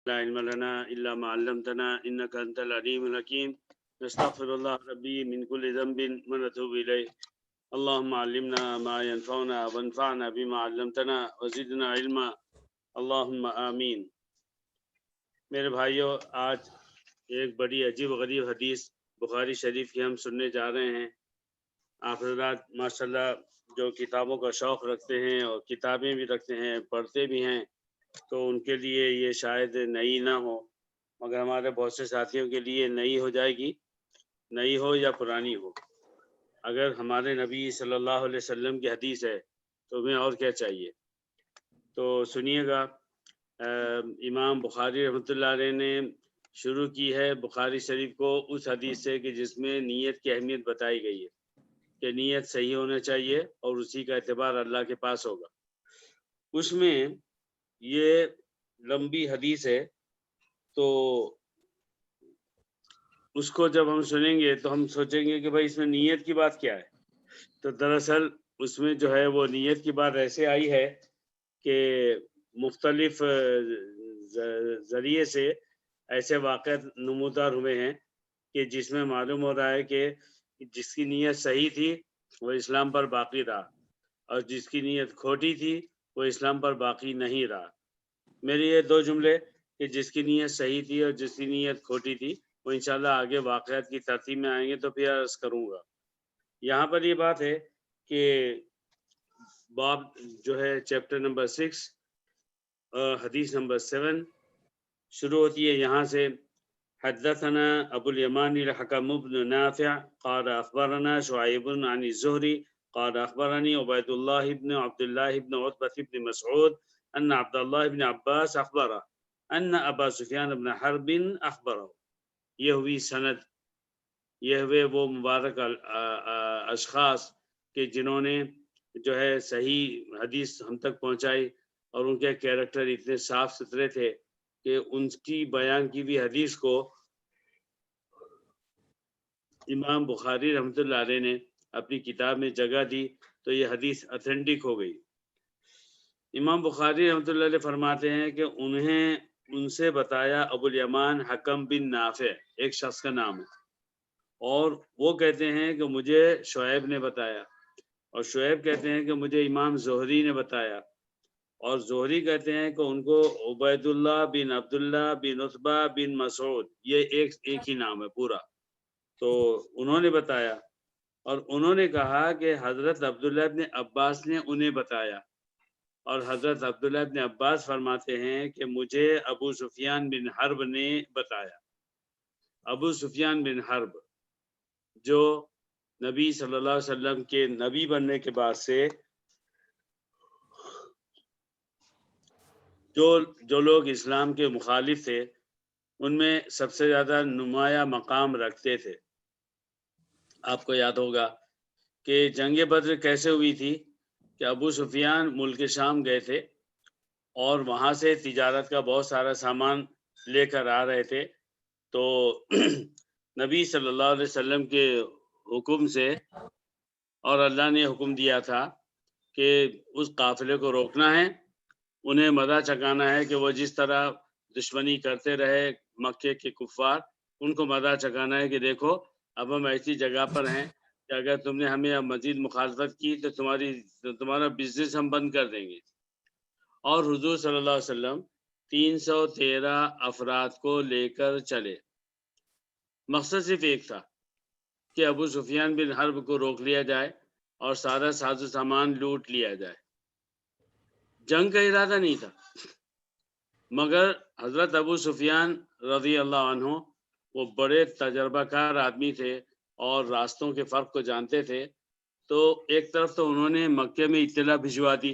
لا علم لنا إلا ما علمتنا إنك أنت العليم الحكيم نستغفر الله ربي من كل ذنب ونتوب إليه اللهم علمنا ما ينفعنا وانفعنا بما علمتنا وزدنا علما اللهم آمین۔ میرے بھائیوں، آج ایک بڑی عجیب و غریب حدیث بخاری شریف کی ہم سننے جا رہے ہیں۔ آپ حضرات ماشاءاللہ جو کتابوں کا شوق رکھتے ہیں اور کتابیں بھی رکھتے ہیں، پڑھتے بھی ہیں، تو ان کے لیے یہ شاید نئی نہ ہو، مگر ہمارے بہت سے ساتھیوں کے لیے نئی ہو جائے گی، نئی ہو یا پرانی ہو۔ اگر ہمارے نبی صلی اللہ علیہ وسلم کی حدیث ہے تو ہمیں اور کیا چاہیے؟ تو سنیے گا، امام بخاری رحمۃ اللہ علیہ نے شروع کی ہے بخاری شریف کو اس حدیث سے کہ جس میں نیت کی اہمیت بتائی گئی ہے کہ نیت صحیح ہونا چاہیے اور اسی کا اعتبار اللہ کے پاس ہوگا۔ اس میں یہ لمبی حدیث ہے، تو اس کو جب ہم سنیں گے تو ہم سوچیں گے کہ بھائی اس میں نیت کی بات کیا ہے۔ تو دراصل اس میں جو ہے وہ نیت کی بات ایسے آئی ہے کہ مختلف ذریعے سے ایسے واقعات نمودار ہوئے ہیں کہ جس میں معلوم ہو رہا ہے کہ جس کی نیت صحیح تھی وہ اسلام پر باقی رہا، اور جس کی نیت کھوٹی تھی وہ اسلام پر باقی نہیں رہا۔ میرے یہ دو جملے کہ جس کی نیت صحیح تھی اور جس کی نیت کھوٹی تھی وہ انشاءاللہ آگے واقعات کی ترتیب میں آئیں گے تو پھر عرض کروں گا۔ یہاں پر یہ بات ہے کہ باب جو ہے چیپٹر نمبر 6 حدیث نمبر 7 شروع ہوتی ہے یہاں سے۔ حدثنا ابو الیمان الحکم بن نافع قال اخبرنا شعیب عن الزہری قال اخبرني عبید اللہ بن عبد اللہ بن عتبہ بن مسعود ان عبد اللہ بن عباس اخبره ان ابا سفیان بن حرب اخبره۔ یہ ہوئی سند، یہ ہوئے وہ مبارک اشخاص کہ جنہوں نے جو ہے صحیح حدیث ہم تک پہنچائی، اور ان کے کیریکٹر اتنے صاف ستھرے تھے کہ ان کی بیان کی بھی حدیث کو امام بخاری رحمۃ اللہ علیہ نے اپنی کتاب میں جگہ دی تو یہ حدیث اتھینٹک ہو گئی۔ امام بخاری رحمۃ اللہ علیہ فرماتے ہیں کہ انہیں ان سے بتایا ابو الیمان حکم بن نافع، ایک شخص کا نام ہے، اور وہ کہتے ہیں کہ مجھے شعیب نے بتایا، اور شعیب کہتے ہیں کہ مجھے امام زہری نے بتایا، اور زہری کہتے ہیں کہ ان کو عبید اللہ بن عبداللہ بن عتبہ بن مسعود، یہ ایک ہی نام ہے پورا، تو انہوں نے بتایا، اور انہوں نے کہا کہ حضرت عبداللہ ابن عباس نے انہیں بتایا، اور حضرت عبداللہ ابن عباس فرماتے ہیں کہ مجھے ابو سفیان بن حرب نے بتایا۔ ابو سفیان بن حرب جو نبی صلی اللہ علیہ وسلم کے نبی بننے کے بعد سے جو لوگ اسلام کے مخالف تھے ان میں سب سے زیادہ نمایاں مقام رکھتے تھے۔ آپ کو یاد ہوگا کہ جنگ بدر کیسے ہوئی تھی کہ ابو سفیان ملک شام گئے تھے اور وہاں سے تجارت کا بہت سارا سامان لے کر آ رہے تھے، تو نبی صلی اللہ علیہ وسلم کے حکم سے، اور اللہ نے حکم دیا تھا کہ اس قافلے کو روکنا ہے، انہیں مزہ چکانا ہے کہ وہ جس طرح دشمنی کرتے رہے مکے کے کفار، ان کو مزہ چکانا ہے کہ دیکھو اب ہم ایسی جگہ پر ہیں کہ اگر تم نے ہمیں اب مزید مخالفت کی تو تمہارا بزنس ہم بند کر دیں گے۔ اور حضور صلی اللہ علیہ وسلم 313 افراد کو لے کر چلے، مقصد صرف ایک تھا کہ ابو سفیان بن حرب کو روک لیا جائے اور سارا ساز و سامان لوٹ لیا جائے۔ جنگ کا ارادہ نہیں تھا، مگر حضرت ابو سفیان رضی اللہ عنہ وہ بڑے تجربہ کار آدمی تھے اور راستوں کے فرق کو جانتے تھے، تو ایک طرف تو انہوں نے مکے میں اطلاع بھجوا دی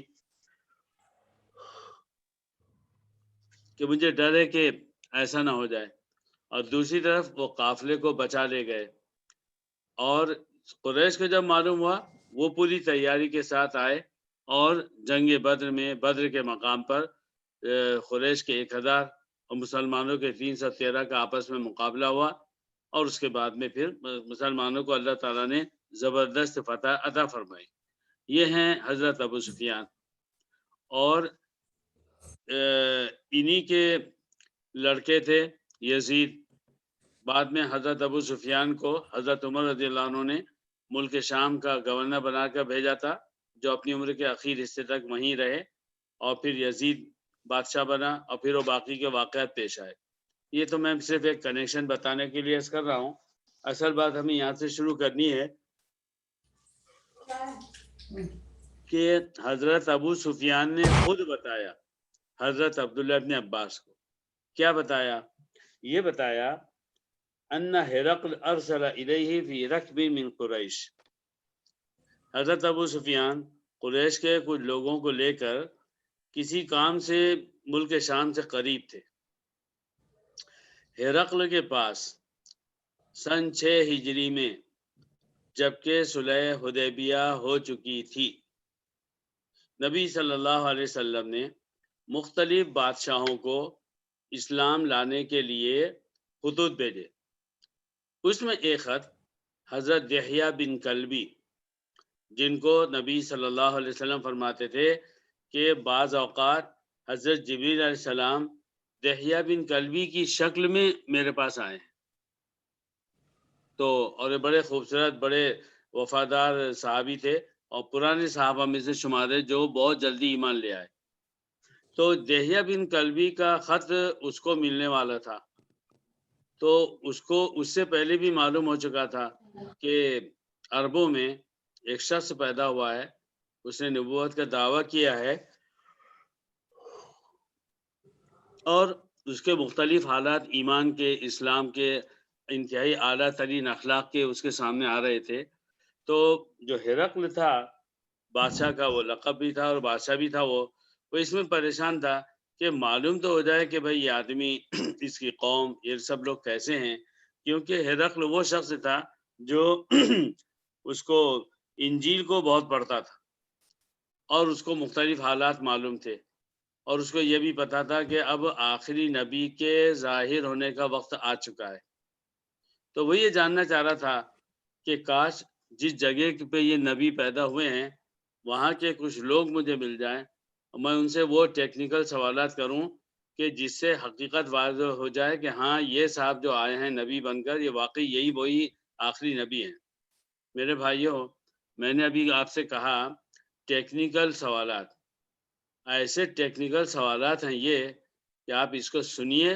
کہ مجھے ڈر ہے کہ ایسا نہ ہو جائے، اور دوسری طرف وہ قافلے کو بچا لے گئے، اور قریش کو جب معلوم ہوا وہ پوری تیاری کے ساتھ آئے، اور جنگ بدر میں بدر کے مقام پر قریش کے 1000 اور مسلمانوں کے 313 کا آپس میں مقابلہ ہوا، اور اس کے بعد میں پھر مسلمانوں کو اللہ تعالیٰ نے زبردست فتح عطا فرمائی۔ یہ ہیں حضرت ابو سفیان، اور انہی کے لڑکے تھے یزید، بعد میں حضرت ابو سفیان کو حضرت عمر رضی اللہ عنہ نے ملک شام کا گورنر بنا کر بھیجا تھا، جو اپنی عمر کے آخر حصے تک وہیں رہے، اور پھر یزید بادشاہ بنا، اور پھر وہ باقی کے واقعات پیش آئے۔ یہ تو میں صرف ایک کنیکشن بتانے کے لیے کر رہا ہوں، اصل بات ہمیں یہاں سے شروع کرنی ہے کہ حضرت ابو سفیان نے خود بتایا حضرت عبداللہ ابن عباس کو، کیا بتایا؟ یہ بتایا ان ہرقل ارسل الیہ فی رکب من قریش، حضرت ابو سفیان قریش کے کچھ لوگوں کو لے کر کسی کام سے ملک شام سے قریب تھے۔ ہرقل کے پاس سن 6 ہجری میں، جبکہ صلح حدیبیہ ہو چکی تھی، نبی صلی اللہ علیہ وسلم نے مختلف بادشاہوں کو اسلام لانے کے لیے خطوط بھیجے۔ اس میں ایک خط حضرت دحیہ بن کلبی، جن کو نبی صلی اللہ علیہ وسلم فرماتے تھے کہ بعض اوقات حضرت جبریل علیہ السلام دحیہ بن کلبی کی شکل میں میرے پاس آئے ہیں، تو اور یہ بڑے خوبصورت، بڑے وفادار صحابی تھے، اور پرانے صحابہ میں سے شمار ہے جو بہت جلدی ایمان لے آئے۔ تو دحیہ بن کلبی کا خط اس کو ملنے والا تھا، تو اس کو اس سے پہلے بھی معلوم ہو چکا تھا کہ عربوں میں ایک شخص پیدا ہوا ہے، اس نے نبوت کا دعویٰ کیا ہے، اور اس کے مختلف حالات ایمان کے، اسلام کے، انتہائی اعلیٰ ترین اخلاق کے اس کے سامنے آ رہے تھے۔ تو جو ہرقل تھا، بادشاہ کا وہ لقب بھی تھا اور بادشاہ بھی تھا، وہ اس میں پریشان تھا کہ معلوم تو ہو جائے کہ بھئی یہ آدمی اس کی قوم، یہ سب لوگ کیسے ہیں، کیونکہ ہرقل وہ شخص تھا جو اس کو انجیل کو بہت پڑھتا تھا، اور اس کو مختلف حالات معلوم تھے، اور اس کو یہ بھی پتا تھا کہ اب آخری نبی کے ظاہر ہونے کا وقت آ چکا ہے۔ تو وہ یہ جاننا چاہ رہا تھا کہ کاش جس جگہ پہ یہ نبی پیدا ہوئے ہیں وہاں کے کچھ لوگ مجھے مل جائیں، اور میں ان سے وہ ٹیکنیکل سوالات کروں کہ جس سے حقیقت واضح ہو جائے کہ ہاں یہ صاحب جو آئے ہیں نبی بن کر، یہ واقعی یہی وہی آخری نبی ہیں۔ میرے بھائیوں، میں نے ابھی آپ سے کہا ٹیکنیکل سوالات، ایسے ٹیکنیکل سوالات ہیں یہ کہ آپ اس کو سنیے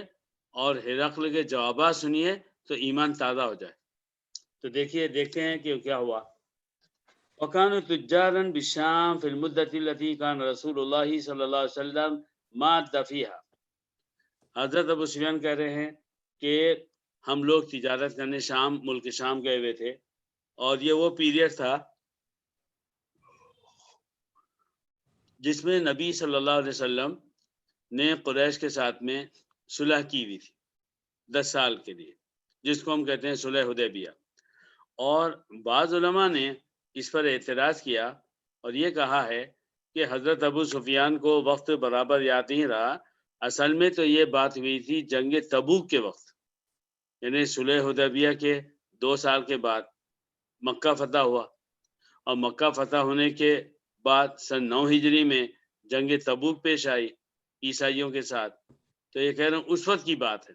اور ہرقل کے جوابات سنیے تو ایمان تازہ ہو جائے۔ تو دیکھتے ہیں کہ کیا ہوا۔ وَكَانُوا تُجَّارًا بِالشَّامِ فِي الْمُدَّةِ الَّتِي كَانَ رسول اللہ صلی اللہ علیہ وسلم مَادَّ فِيهَا، حضرت ابو سفیان کہہ رہے ہیں کہ ہم لوگ تجارت کرنے شام، ملک شام گئے ہوئے تھے، اور یہ وہ پیریڈ تھا جس میں نبی صلی اللہ علیہ وسلم نے قریش کے ساتھ میں صلح کی ہوئی تھی 10 سال کے لیے، جس کو ہم کہتے ہیں صلح حدیبیہ۔ اور بعض علماء نے اس پر اعتراض کیا اور یہ کہا ہے کہ حضرت ابو سفیان کو وقت برابر یاد نہیں رہا، اصل میں تو یہ بات ہوئی تھی جنگ تبوک کے وقت، یعنی صلح حدیبیہ کے 2 سال کے بعد مکہ فتح ہوا، اور مکہ فتح ہونے کے بعد سن 9 ہجری میں جنگ تبوک پیش آئی عیسائیوں کے ساتھ، تو یہ کہہ رہے ہیں اس وقت کی بات ہے۔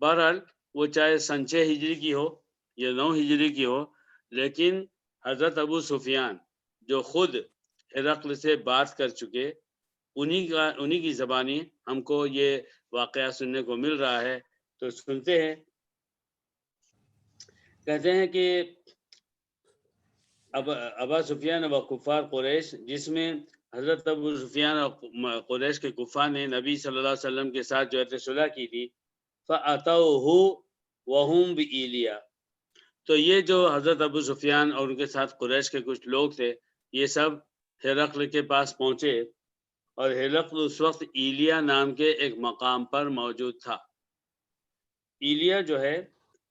بہرحال وہ چاہے سن 6 ہجری کی ہو یا 9 ہجری کی ہو، لیکن حضرت ابو سفیان جو خود ہرقل سے بات کر چکے، انہی کی زبانی ہم کو یہ واقعہ سننے کو مل رہا ہے، تو سنتے ہیں۔ کہتے ہیں کہ ابا سفیان و کفار قریش، جس میں حضرت ابو سفیان اور قریش کے کفار نے نبی صلی اللہ علیہ وسلم کے ساتھ جو ہے صلح کی تھی، فَأَتَوْهُ وَهُمْ بِإِيلِيَا، تو یہ جو حضرت ابو سفیان اور ان کے ساتھ قریش کے کچھ لوگ تھے، یہ سب ہرقل کے پاس پہنچے، اور ہرقل اس وقت ایلیا نام کے ایک مقام پر موجود تھا۔ ایلیا جو ہے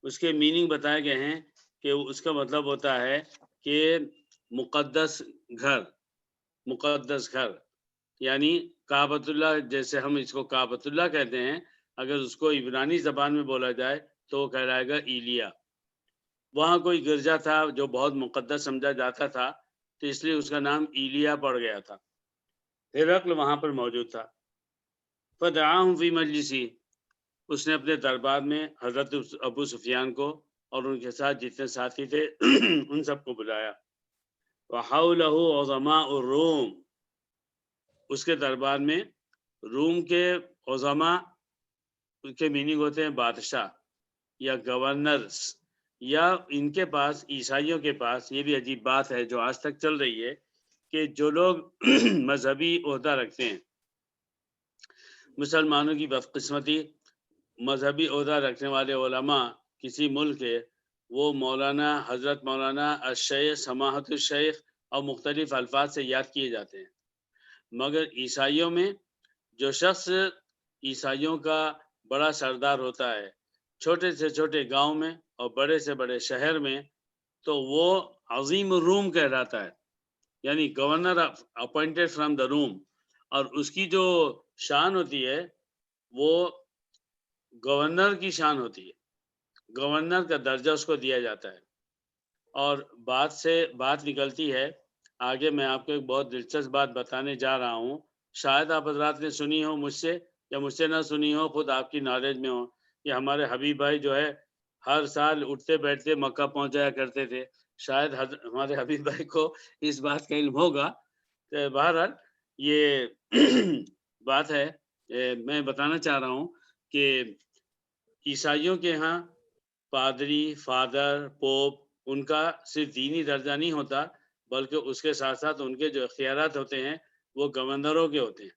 اس کے میننگ بتائے گئے ہیں کہ اس کا مطلب ہوتا ہے کہ مقدس گھر، مقدس گھر، یعنی کعبۃ اللہ، جیسے ہم اس کو کعبۃ اللہ کہتے ہیں، اگر اس کو عبرانی زبان میں بولا جائے تو وہ کہلائے گا ایلیا۔ وہاں کوئی گرجا تھا جو بہت مقدس سمجھا جاتا تھا، تو اس لیے اس کا نام ایلیا پڑ گیا تھا۔ ہرقل وہاں پر موجود تھا۔ فدعاہم فی مجلسی، اس نے اپنے دربار میں حضرت ابو سفیان کو اور ان کے ساتھ جتنے ساتھی تھے ان سب کو بلایا. وحولہ عظماء الروم، اس کے دربار میں روم کے عظماء کے میننگ ہوتے ہیں بادشاہ یا گورنرز، یا ان کے پاس عیسائیوں کے پاس یہ بھی عجیب بات ہے جو آج تک چل رہی ہے کہ جو لوگ مذہبی عہدہ رکھتے ہیں، مسلمانوں کی بدقسمتی، مذہبی عہدہ رکھنے والے علماء کسی ملک کے، وہ مولانا، حضرت مولانا، الشیخ، سماحت الشیخ اور مختلف الفاظ سے یاد کیے جاتے ہیں. مگر عیسائیوں میں جو شخص عیسائیوں کا بڑا سردار ہوتا ہے چھوٹے سے چھوٹے گاؤں میں اور بڑے سے بڑے شہر میں، تو وہ عظیم الروم کہلاتا ہے، یعنی گورنر اپوائنٹڈ فرام دا روم. اور اس کی جو شان ہوتی ہے وہ گورنر کی شان ہوتی ہے، گورنر کا درجہ اس کو دیا جاتا ہے. اور بات نکلتی ہے آگے، میں آپ کو ایک بہت دلچسپ بات بتانے جا رہا ہوں، شاید آپ حضرات نے سنی ہو مجھ سے یا مجھ سے نہ سنی ہو، خود آپ کی نالج میں ہو. یہ ہمارے حبیب بھائی جو ہے ہر سال اٹھتے بیٹھتے مکہ پہنچ جایا کرتے تھے، شاید ہمارے حبیب بھائی کو اس بات کا علم ہوگا. بہرحال یہ بات ہے، میں بتانا چاہ رہا ہوں کہ عیسائیوں کے ہاں پادری، فادر، پوپ، ان کا صرف دینی درجہ نہیں ہوتا، بلکہ اس کے ساتھ ساتھ ان کے جو اختیارات ہوتے ہیں وہ گورنروں کے ہوتے ہیں.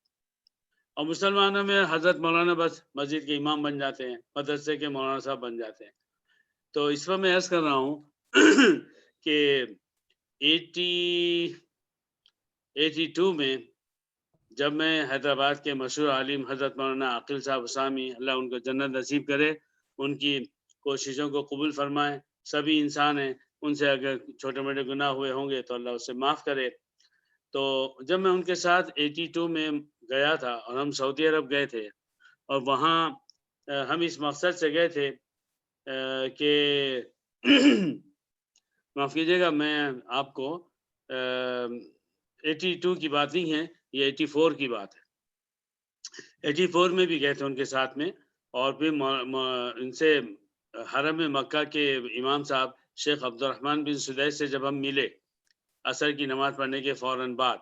اور مسلمانوں میں حضرت مولانا بس مسجد کے امام بن جاتے ہیں، مدرسے کے مولانا صاحب بن جاتے ہیں. تو اس پر میں عرض کر رہا ہوں کہ 82 میں جب میں حیدرآباد کے مشہور عالم حضرت مولانا عاقل صاحب اسامی، اللہ ان کو جنت نصیب کرے، ان کی کوششوں کو قبول فرمائے. سبھی انسان ہیں، ان سے اگر چھوٹے موٹے گناہ ہوئے ہوں گے تو اللہ اسے معاف کرے. تو جب میں ان کے ساتھ 82 میں گیا تھا اور ہم سعودی عرب گئے تھے، اور وہاں ہم اس مقصد سے گئے تھے کہ معاف کیجیے گا، میں آپ کو 82 کی بات نہیں ہے، یہ 84 کی بات ہے. 84 میں بھی گئے تھے ان کے ساتھ میں، اور پھر ان سے حرم مکہ کے امام صاحب شیخ عبد الرحمن بن سدیس سے جب ہم ملے عصر کی نماز پڑھنے کے فوراً بعد،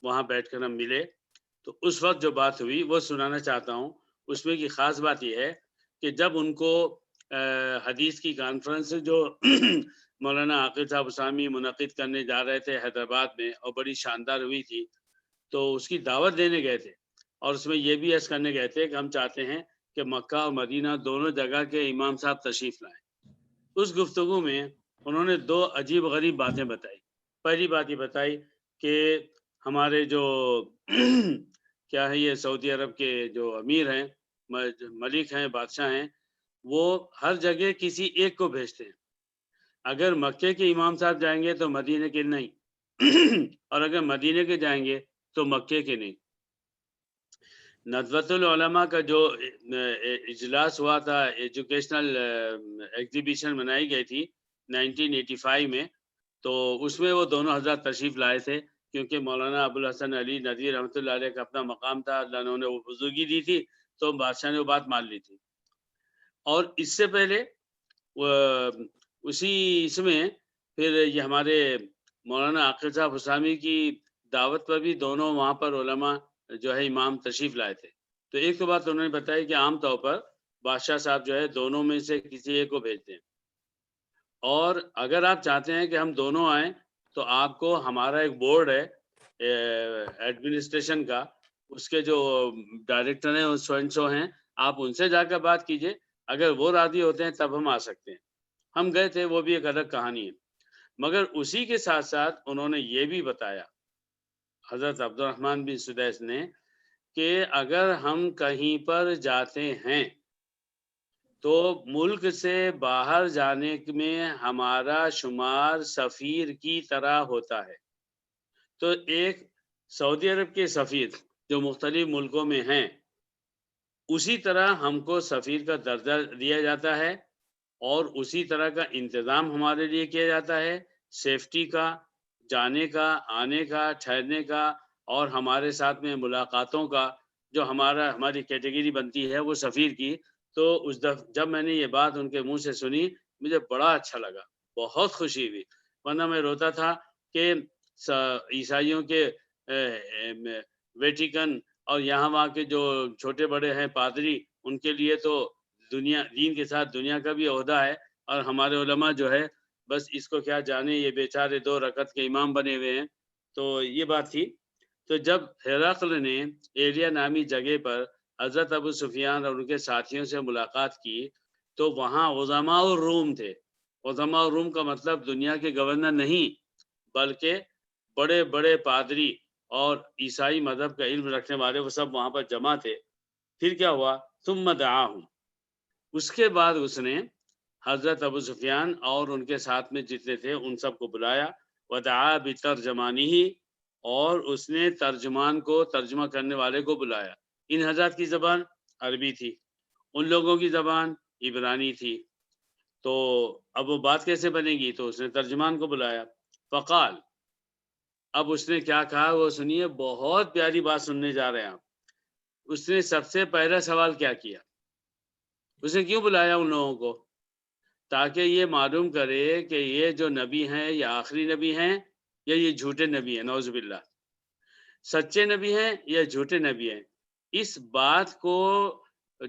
وہاں بیٹھ کر ہم ملے، تو اس وقت جو بات ہوئی وہ سنانا چاہتا ہوں. اس میں کی خاص بات یہ ہے کہ جب ان کو حدیث کی کانفرنس جو مولانا عاقل صاحب اسامی منعقد کرنے جا رہے تھے حیدرآباد میں، اور بڑی شاندار ہوئی تھی، تو اس کی دعوت دینے گئے تھے، اور اس میں یہ بھی عرض کرنے گئے تھے کہ ہم چاہتے ہیں کہ مکہ اور مدینہ دونوں جگہ کے امام صاحب تشریف لائیں. اس گفتگو میں انہوں نے 2 عجیب غریب باتیں بتائی. پہلی بات یہ بتائی کہ ہمارے جو کیا ہے، یہ سعودی عرب کے جو امیر ہیں، ملک ہیں، بادشاہ ہیں، وہ ہر جگہ کسی ایک کو بھیجتے ہیں. اگر مکے کے امام صاحب جائیں گے تو مدینے کے نہیں، اور اگر مدینے کے جائیں گے تو مکے کے نہیں. ندوۃ العلماء کا جو اجلاس ہوا تھا، ایجوکیشنل ایگزیبیشن منائی گئی تھی 1985 میں، تو اس میں وہ دونوں حضرات تشریف لائے تھے، کیونکہ مولانا ابوالحسن علی ندوی رحمۃ اللہ علیہ کا اپنا مقام تھا، اللہ نے انہیں وہ بزرگی دی تھی، تو بادشاہ نے وہ بات مان لی تھی. اور اس سے پہلے اس میں پھر یہ ہمارے مولانا عاقل صاحب اسامی کی دعوت پر بھی دونوں وہاں پر علماء جو ہے امام تشریف لائے تھے. تو ایک تو بات انہوں نے بتائی کہ عام طور پر بادشاہ صاحب جو ہے دونوں میں سے کسی ایک کو بھیجتے ہیں، اور اگر آپ چاہتے ہیں کہ ہم دونوں آئیں تو آپ کو ہمارا ایک بورڈ ہے ایڈمنسٹریشن کا، اس کے جو ڈائریکٹر ہیں سو ہیں، آپ ان سے جا کر بات کیجئے، اگر وہ راضی ہوتے ہیں تب ہم آ سکتے ہیں. ہم گئے تھے، وہ بھی ایک الگ کہانی ہے. مگر اسی کے ساتھ ساتھ انہوں نے یہ بھی بتایا حضرت عبد الرحمن بن سدیس نے کہ اگر ہم کہیں پر جاتے ہیں تو ملک سے باہر جانے میں ہمارا شمار سفیر کی طرح ہوتا ہے. تو ایک سعودی عرب کے سفیر جو مختلف ملکوں میں ہیں، اسی طرح ہم کو سفیر کا درجہ دیا جاتا ہے، اور اسی طرح کا انتظام ہمارے لیے کیا جاتا ہے، سیفٹی کا، جانے کا، آنے کا، ٹھہرنے کا، اور ہمارے ساتھ میں ملاقاتوں کا. جو ہماری کیٹیگری بنتی ہے وہ سفیر کی، تو جب میں نے یہ بات ان کے منہ سے سنی مجھے بڑا اچھا لگا، بہت خوشی ہوئی، ورنہ میں روتا تھا کہ عیسائیوں کے ویٹیکن اور یہاں وہاں کے جو چھوٹے بڑے ہیں پادری، ان کے لیے تو دین کے ساتھ دنیا کا بھی عہدہ ہے، اور ہمارے علماء جو ہے بس اس کو کیا جانے، یہ بیچارے 2 رکعت کے امام بنے ہوئے ہیں۔ تو یہ بات تھی۔ تو جب ہرقل نے ایلیا نامی جگہ پر حضرت ابو سفیان اور ان کے ساتھیوں سے ملاقات کی تو وہاں عظماء الروم تھے۔ عظماء الروم کا مطلب دنیا کے گورنر نہیں، بلکہ بڑے بڑے پادری اور عیسائی مذہب کا علم رکھنے والے، وہ سب وہاں پر جمع تھے۔ پھر کیا ہوا؟ ثم دعاہم، اس کے بعد اس نے حضرت ابو سفیان اور ان کے ساتھ میں جتنے تھے ان سب کو بلایا، ودعا بترجمانہ، اور اس نے ترجمان کو، ترجمہ کرنے والے کو بلایا۔ ان حضرات کی زبان عربی تھی، ان لوگوں کی زبان عبرانی تھی، تو اب وہ بات کیسے بنے گی؟ تو اس نے ترجمان کو بلایا۔ فقال، اب اس نے کیا کہا وہ سنیے، بہت پیاری بات سننے جا رہے ہیں آپ۔ اس نے سب سے پہلا سوال کیا کیا؟ اس نے کیوں بلایا ان لوگوں کو؟ تاکہ یہ معلوم کرے کہ یہ جو نبی ہیں یہ آخری نبی ہیں یا یہ جھوٹے نبی ہیں، نعوذ باللہ، سچے نبی ہیں یا جھوٹے نبی ہیں۔ اس بات کو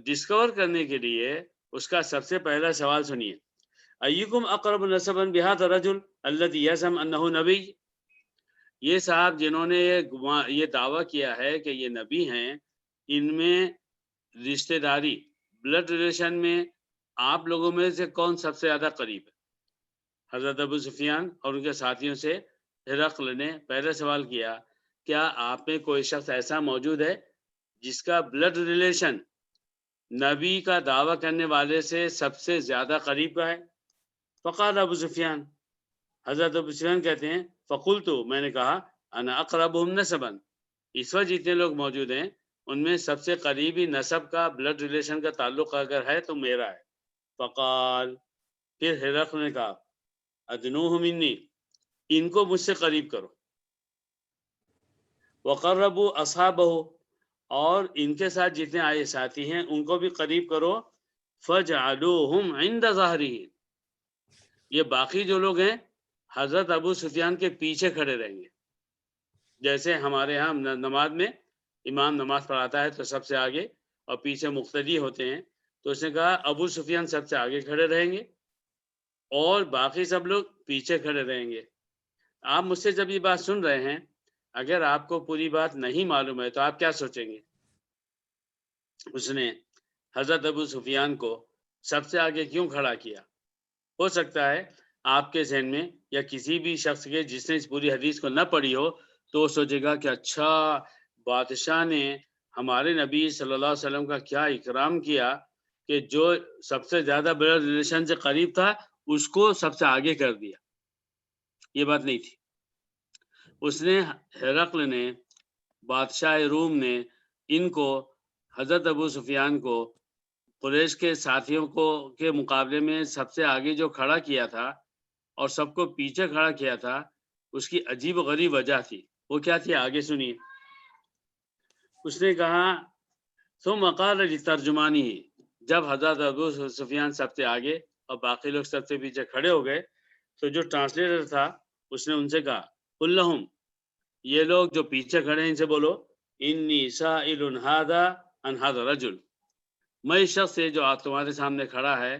ڈسکور کرنے کے لیے اس کا سب سے پہلا سوال سنیے، ایکم اقرب نسبا بہذا الرجل الذی یزعم انہ نبی، یہ صاحب جنہوں نے یہ دعویٰ کیا ہے کہ یہ نبی ہیں، ان میں رشتہ داری، بلڈ ریلیشن میں آپ لوگوں میں سے کون سب سے زیادہ قریب ہے؟ حضرت ابو سفیان اور ان کے ساتھیوں سے ہرقل نے پہلا سوال کیا، کیا آپ میں کوئی شخص ایسا موجود ہے جس کا بلڈ ریلیشن نبی کا دعویٰ کرنے والے سے سب سے زیادہ قریب کا ہے؟ فقال ابو سفیان، حضرت ابو سفیان کہتے ہیں، فقلت، میں نے کہا، انا اقربهم نسبا، اس وقت جتنے لوگ موجود ہیں ان میں سب سے قریبی نسب کا، بلڈ ریلیشن کا تعلق اگر ہے تو میرا ہے۔ فقال، پھر ہرقل نے کہا، ادنوہ منی، ان کو مجھ سے قریب کرو، وقربوا اصحابہ، اور ان کے ساتھ جتنے آئے ساتھی ہیں ان کو بھی قریب کرو، فجعلوہم عند ظہرہ، یہ باقی جو لوگ ہیں حضرت ابو سفیان کے پیچھے کھڑے رہیں گے۔ جیسے ہمارے ہاں نماز میں امام نماز پڑھاتا ہے تو سب سے آگے اور پیچھے مقتدی ہوتے ہیں، تو اس نے کہا ابو سفیان سب سے آگے کھڑے رہیں گے اور باقی سب لوگ پیچھے کھڑے رہیں گے۔ آپ مجھ سے جب یہ بات سن رہے ہیں، اگر آپ کو پوری بات نہیں معلوم ہے تو آپ کیا سوچیں گے؟ اس نے حضرت ابو سفیان کو سب سے آگے کیوں کھڑا کیا؟ ہو سکتا ہے آپ کے ذہن میں یا کسی بھی شخص کے جس نے اس پوری حدیث کو نہ پڑھی ہو تو وہ سوچے گا کہ اچھا، بادشاہ نے ہمارے نبی صلی اللہ علیہ وسلم کا کیا اکرام کیا کہ جو سب سے زیادہ بلڈ ریلیشن سے قریب تھا اس کو سب سے آگے کر دیا۔ یہ بات نہیں تھی۔ اس نے ہرقل نے، بادشاہ روم نے، ان کو، حضرت ابو سفیان کو قریش کے ساتھیوں کو کے مقابلے میں سب سے آگے جو کھڑا کیا تھا اور سب کو پیچھے کھڑا کیا تھا، اس کی عجیب و غریب وجہ تھی۔ وہ کیا تھی؟ آگے سنیے۔ اس نے کہا، ثم قال لترجمانی، جب حضرت ابو سفیان سب سے آگے اور باقی لوگ سب سے پیچھے کھڑے ہو گئے تو جو ٹرانسلیٹر تھا اس نے ان سے کہا، قل لہم، یہ لوگ جو پیچھے کھڑے ہیں ان سے بولو، انی سائل ھذا عن ھذا الرجل، میں اس شخص سے جو آپ تمہارے سامنے کھڑا ہے،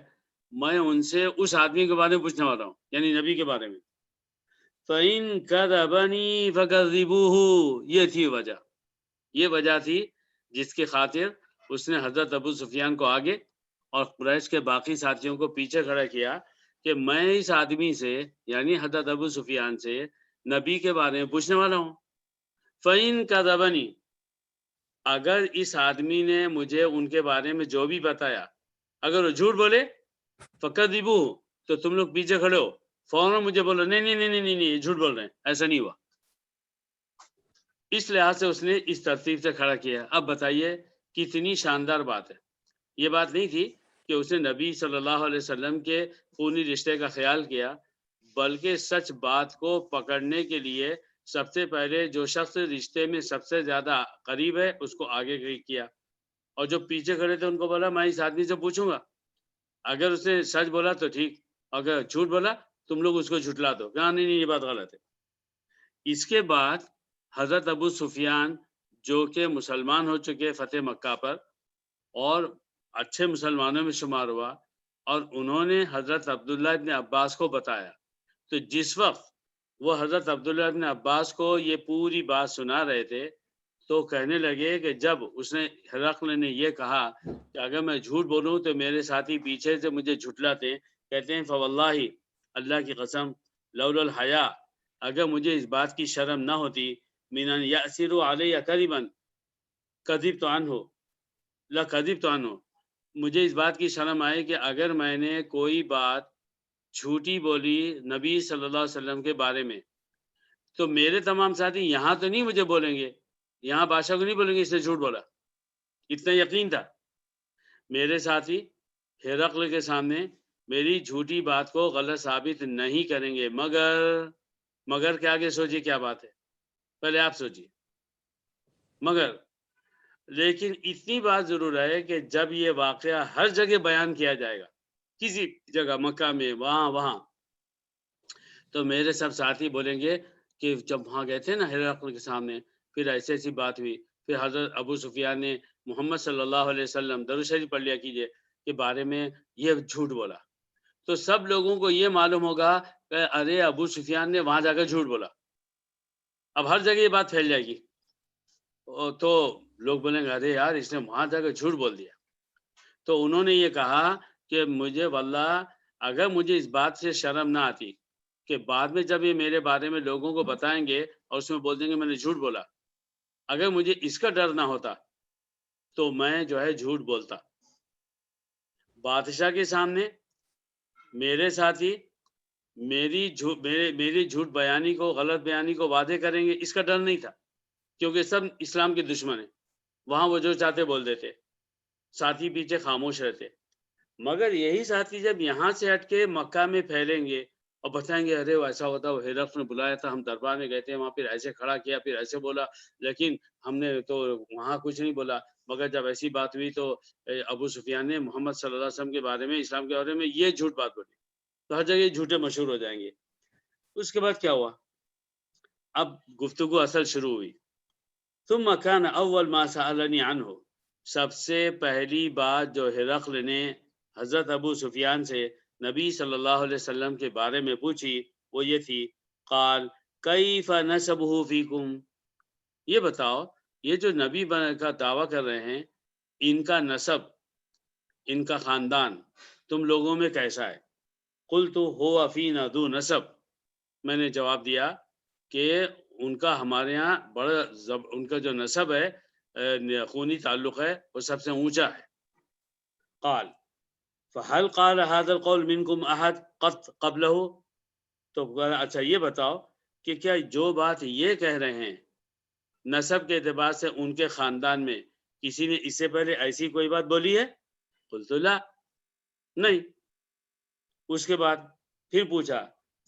میں ان سے اس آدمی کے بارے میں پوچھنے والا ہوں، یعنی نبی کے بارے میں۔ فَإِن كَذَبَنِي فَكَذِّبُوهُ، یہ تھی وجہ، یہ وجہ تھی جس کی خاطر اس نے حضرت ابو سفیان کو آگے اور قریش کے باقی ساتھیوں کو پیچھے کھڑا کیا کہ میں اس آدمی سے، یعنی حضرت ابو سفیان سے، نبی کے بارے میں پوچھنے والا ہوں۔ فَإِن كَذَبَنِي، اگر اس آدمی نے مجھے ان کے بارے میں جو بھی بتایا اگر وہ جھوٹ بولے، فَكَذِّبُوهُ، تو تم لوگ پیچھے کھڑے ہو فوراً مجھے بولو نہیں نہیں نہیں نہیں نہیں، یہ جھوٹ بول رہے ہیں، ایسا نہیں ہوا۔ اس لحاظ سے اس نے اس ترتیب سے کھڑا کیا۔ اب بتائیے کتنی شاندار بات ہے۔ یہ بات نہیں تھی کہ اس نے نبی صلی اللہ علیہ وسلم کے خونی رشتے کا خیال کیا، بلکہ سچ بات کو پکڑنے کے لیے سب سے پہلے جو شخص رشتے میں سب سے زیادہ قریب ہے اس کو آگے کیا۔ اور جو پیچھے کھڑے تھے ان کو بولا میں اس آدمی سے پوچھوں گا، اگر اس نے سچ بولا تو ٹھیک، اگر جھوٹ بولا تم لوگ اس کو جھٹلا دو، کہا نہیں نہیں یہ بات غلط ہے۔ اس کے بعد حضرت ابو سفیان جو کہ مسلمان ہو چکے فتح مکہ پر اور اچھے مسلمانوں میں شمار ہوا، اور انہوں نے حضرت عبداللہ ابن عباس کو بتایا، تو جس وقت وہ حضرت عبداللہ ابن عباس کو یہ پوری بات سنا رہے تھے تو کہنے لگے کہ جب اس نے ہرقل نے یہ کہا کہ اگر میں جھوٹ بولوں تو میرے ساتھی پیچھے سے مجھے جھٹلاتے ہیں، کہتے ہیں فواللہ اللہ کی قسم لولا الحیا، اگر مجھے اس بات کی شرم نہ ہوتی من ان یأسر علیہ کذبا کذب تو عنہ لکذب تو عنہ، مجھے اس بات کی شرم آئی کہ اگر میں نے کوئی بات جھوٹی بولی نبی صلی اللہ علیہ وسلم کے بارے میں تو میرے تمام ساتھی یہاں تو نہیں مجھے بولیں گے، یہاں بادشاہ کو نہیں بولیں گے اس نے جھوٹ بولا، اتنا یقین تھا۔ میرے ساتھی ہرقل کے سامنے میری جھوٹی بات کو غلط ثابت نہیں کریں گے، مگر کے آگے سوچیے کیا بات ہے، پہلے آپ سوچیے، مگر لیکن اتنی بات ضرور ہے کہ جب یہ واقعہ ہر جگہ بیان کیا جائے گا، کسی جگہ مکہ میں وہاں تو میرے سب ساتھی بولیں گے کہ جب وہاں گئے تھے نا ہرقل کے سامنے پھر ایسی ایسی بات ہوئی، پھر حضرت ابو سفیان نے محمد صلی اللہ علیہ وسلم درود شریف پڑھ لیا کیجئے کے بارے میں یہ جھوٹ بولا، تو سب لوگوں کو یہ معلوم ہوگا کہ ارے ابو سفیان نے وہاں جا کر جھوٹ بولا، اب ہر جگہ یہ بات پھیل جائے گی، تو لوگ بولیں گے ارے یار اس نے وہاں جا کر جھوٹ بول دیا۔ تو انہوں نے یہ کہا کہ مجھے واللہ اگر مجھے اس بات سے شرم نہ آتی کہ بعد میں جب یہ میرے بارے میں لوگوں کو بتائیں گے اور اس میں بول دیں گے میں نے جھوٹ بولا، اگر مجھے اس کا ڈر نہ ہوتا تو میں جو ہے جھوٹ بولتا۔ بادشاہ کے سامنے میرے ساتھی میری جھوٹ بیانی کو غلط بیانی کو واضح کریں گے، اس کا ڈر نہیں تھا کیونکہ سب اسلام کے دشمن ہیں، وہاں وہ جو چاہتے بول دیتے، ساتھی پیچھے خاموش رہتے، مگر یہی ساتھی جب یہاں سے ہٹ کے مکہ میں پھیلیں گے اور بتائیں گے ارے ایسا ہوتا وہ ہرقل نے بلایا تھا، ہم دربار میں گئے تھے وہاں پھر ایسے کھڑا کیا پھر ایسے بولا، لیکن ہم نے تو وہاں کچھ نہیں بولا، مگر جب ایسی بات ہوئی تو ابو سفیان نے محمد صلی اللہ علیہ وسلم کے بارے میں اسلام کے بارے میں یہ جھوٹ بات بولی، تو ہر جگہ یہ جھوٹے مشہور ہو جائیں گے۔ اس کے بعد کیا ہوا، اب گفتگو اصل شروع ہوئی، ثم كان اول ما سألني عنه، سب سے پہلی بات جو ہرقل نے حضرت ابو سفیان سے نبی صلی اللہ علیہ وسلم کے بارے میں پوچھی وہ یہ تھی، قال کیف نسبہ فیکم، یہ بتاؤ یہ جو نبی کا دعویٰ کر رہے ہیں ان کا نسب، ان کا خاندان تم لوگوں میں کیسا ہے؟ قلت هو فینا ذو نسب، میں نے جواب دیا کہ ان کا ہمارے یہاں بڑا ان کا جو نسب ہے خونی تعلق ہے وہ سب سے اونچا ہے۔ قال فهل قال هذا القول منكم احد قط قبله، تو اچھا یہ بتاؤ کہ کیا جو بات یہ کہہ رہے ہیں نسب کے اعتبار سے ان کے خاندان میں کسی نے اس سے پہلے ایسی کوئی بات بولی ہے؟ قلت لا، نہیں۔ اس کے بعد پھر پوچھا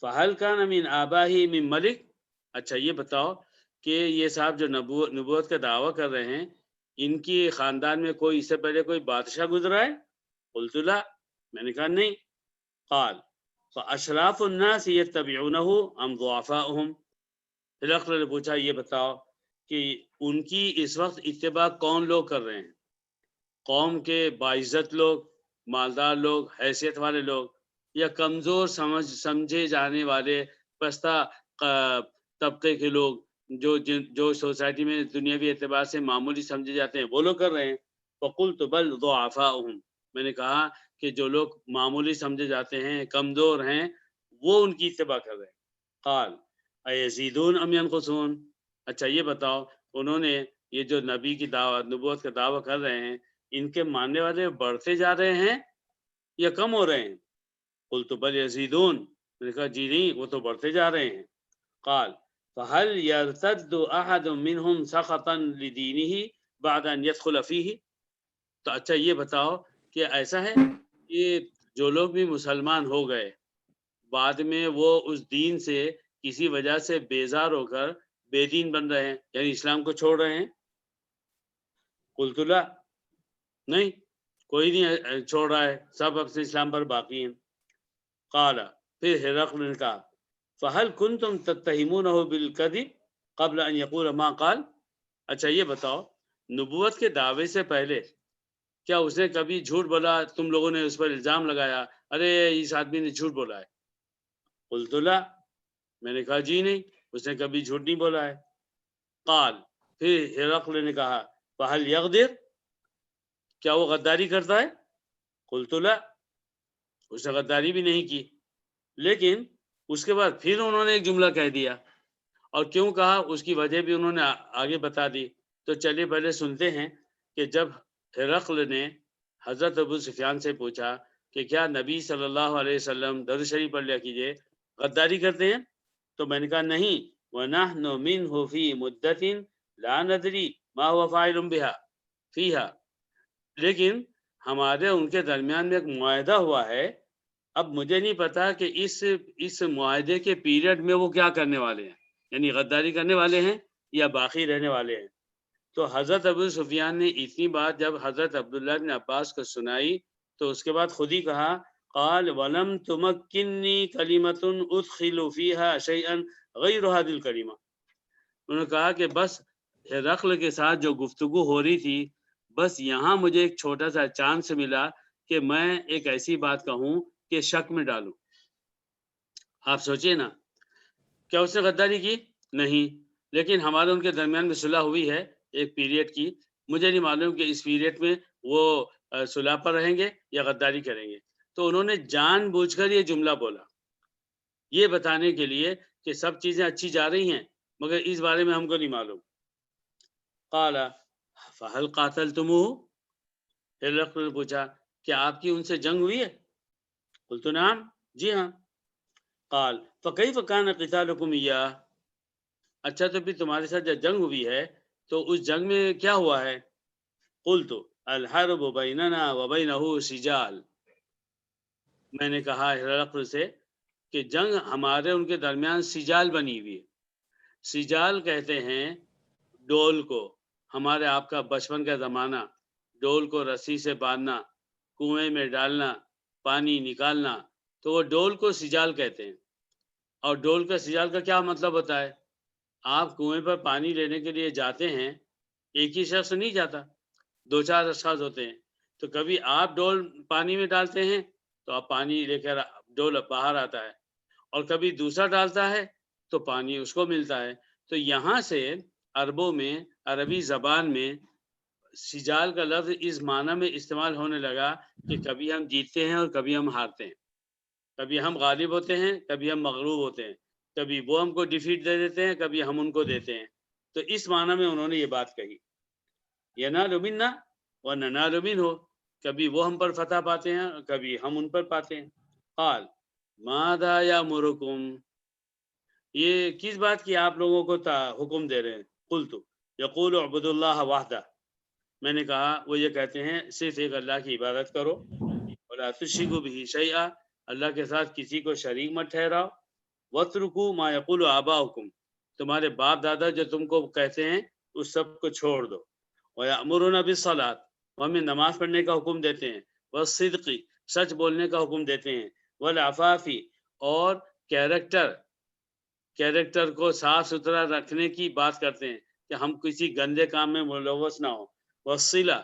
فہل کان من آباہی من ملک، اچھا یہ بتاؤ کہ یہ صاحب جو نبوت کا دعویٰ کر رہے ہیں ان کی خاندان میں کوئی اس سے پہلے کوئی بادشاہ گزرا ہے؟ قلت لا، میں نے کہا نہیں۔ قال فاشراف الناس یتبعونہ ام ضعفاؤہم، ہرقل نے پوچھا یہ بتاؤ کہ ان کی اس وقت اتباع کون لوگ کر رہے ہیں، قوم کے باعزت لوگ، مالدار لوگ، حیثیت والے لوگ، یا کمزور سمجھے جانے والے پستہ طبقے کے لوگ جو سوسائٹی میں دنیاوی اعتبار سے معمولی سمجھے جاتے ہیں وہ لوگ کر رہے ہیں؟ فقلت بل ضعفاؤہم، میں نے کہا کہ جو لوگ معمولی سمجھے جاتے ہیں کمزور ہیں وہ ان کی اتباع کر رہے ہیں۔ قال ایزیدون ام ینقصون، اچھا یہ بتاؤ انہوں نے یہ جو نبی کی دعوت نبوت کا دعویٰ کر رہے ہیں ان کے ماننے والے بڑھتے جا رہے ہیں یا کم ہو رہے ہیں؟ قلت بل یزیدون، میں نے کہا جی نہیں وہ تو بڑھتے جا رہے ہیں۔ قال فهل يرتد احد منهم سخطا لدینه بعد ان يدخل فيه، تو اچھا یہ بتاؤ کہ ایسا ہے کہ جو لوگ بھی مسلمان ہو گئے بعد میں وہ اس دین سے کسی وجہ سے بیزار ہو کر بے دین بن رہے ہیں، یعنی اسلام کو چھوڑ رہے ہیں؟ قلت لا، نہیں کوئی نہیں چھوڑ رہا ہے، سب اپنے اسلام پر باقی ہیں۔ قال، پھر ہرقل نے کہا فہل کنتم تتہمونہ بالکذب قبل ان یقول ما قال، اچھا یہ بتاؤ نبوت کے دعوے سے پہلے کیا اس نے کبھی جھوٹ بولا؟ تم لوگوں نے اس پر الزام لگایا ارے اس آدمی نے جھوٹ بولا ہے؟ قلت لا، میں نے کہا جی نہیں، اس نے کبھی جھوٹ نہیں بولا ہے۔ قال، پھر ہرقل نے کہا فہل یغدر، کیا وہ غداری کرتا ہے؟ قلت لا، اس نے غداری بھی نہیں کی۔ لیکن اس کے بعد پھر انہوں نے ایک جملہ کہہ دیا، اور کیوں کہا اس کی وجہ بھی انہوں نے آگے بتا دی۔ تو چلیے پہلے سنتے ہیں کہ جب ہرقل نے حضرت ابو سفیان سے پوچھا کہ کیا نبی صلی اللہ علیہ وسلم درود شریف پڑھ لیا کیجئے غداری کرتے ہیں، تو میں نے کہا نہیں، وَنَحْنُ مِنْهُ فِي مُدَّةٍ لَا نَدْرِي مَا هُوَ فَاعِلٌ بِهَا فِيهَا، لیکن ہمارے ان کے درمیان میں ایک معاہدہ ہوا ہے، اب مجھے نہیں پتا کہ اس معاہدے کے پیریڈ میں وہ کیا کرنے والے ہیں، یعنی غداری کرنے والے ہیں یا باقی رہنے والے ہیں۔ تو حضرت ابو سفیان نے اتنی بات جب حضرت عبداللہ بن عباس کو سنائی تو اس کے بعد خود ہی کہا قال ولم تمکنی کلمۃ ادخل فیہا شیئا غیر هذه الکلمہ، انہوں نے کہا کہ بس ہرقل کے ساتھ جو گفتگو ہو رہی تھی، بس یہاں مجھے ایک چھوٹا سا چانس ملا کہ میں ایک ایسی بات کہوں کہ شک میں ڈالوں۔ آپ سوچئے نا، کیا اس نے غداری کی؟ نہیں، لیکن ہمارے ان کے درمیان میں صلح ہوئی ہے ایک پیریڈ کی، مجھے نہیں معلوم کہ اس پیریڈ میں وہ صلح پر رہیں گے یا غداری کریں گے۔ تو انہوں نے جان بوجھ کر یہ جملہ بولا، یہ بتانے کے لیے کہ سب چیزیں اچھی جا رہی ہیں مگر اس بارے میں ہم کو نہیں معلوم۔ قال فہل قاتلتموہ، ہرقل نے پوچھا کیا آپ کی ان سے جنگ ہوئی ہے؟ قلت نعم، جی ہاں۔ قال فکیف کان قتالکم ایاہ، اچھا تو پھر تمہارے ساتھ جب جنگ ہوئی ہے تو اس جنگ میں کیا ہوا ہے؟ قلت الحرب بیننا وبینہ سجال، میں نے کہا ہرقل سے کہ جنگ ہمارے ان کے درمیان سجال بنی ہوئی ہے۔ سجال کہتے ہیں ڈول کو، ہمارے آپ کا بچپن کا زمانہ، ڈول کو رسی سے باندھنا، کنویں میں ڈالنا، پانی نکالنا، تو وہ ڈول کو سجال کہتے ہیں۔ اور ڈول کا سجال کا کیا مطلب ہوتا ہے؟ آپ کنویں پر پانی لینے کے لیے جاتے ہیں، ایک ہی شخص نہیں جاتا، دو چار اشخاص ہوتے ہیں، تو کبھی آپ ڈول پانی میں ڈالتے ہیں تو آپ پانی لے کر ڈول باہر آتا ہے، اور کبھی دوسرا ڈالتا ہے تو پانی اس کو ملتا ہے۔ تو یہاں سے عربوں میں، عربی زبان میں سجال کا لفظ اس معنی میں استعمال ہونے لگا کہ کبھی ہم جیتتے ہیں اور کبھی ہم ہارتے ہیں، کبھی ہم غالب ہوتے ہیں کبھی ہم مغلوب ہوتے ہیں، کبھی وہ ہم کو ڈیفیٹ دے دیتے ہیں کبھی ہم ان کو دیتے ہیں۔ تو اس معنی میں انہوں نے یہ بات کہی، ینال منا وننال منہ، کبھی وہ ہم پر فتح پاتے ہیں کبھی ہم ان پر پاتے ہیں۔ قال ماذا یامرکم، یہ کس بات کی آپ لوگوں کو حکم دے رہے ہیں؟ قلت یقول اعبدوا اللہ وحدہ، میں نے کہا وہ یہ کہتے ہیں صرف ایک اللہ کی عبادت کرو، ولا تشرکوا بہ شیئا، اللہ کے ساتھ کسی کو شریک مت ٹھہراؤ، واترکوا ما یقول آباؤکم، تمہارے باپ دادا جو تم کو کہتے ہیں اس سب کو چھوڑ دو، ویأمرون بالصلاۃ، وہ ہمیں نماز پڑھنے کا حکم دیتے ہیں، والصدق، سچ بولنے کا حکم دیتے ہیں، والعفاف، اور کیریکٹر کو صاف ستھرا رکھنے کی بات کرتے ہیں کہ ہم کسی گندے کام میں ملوث نہ ہو، والصلہ،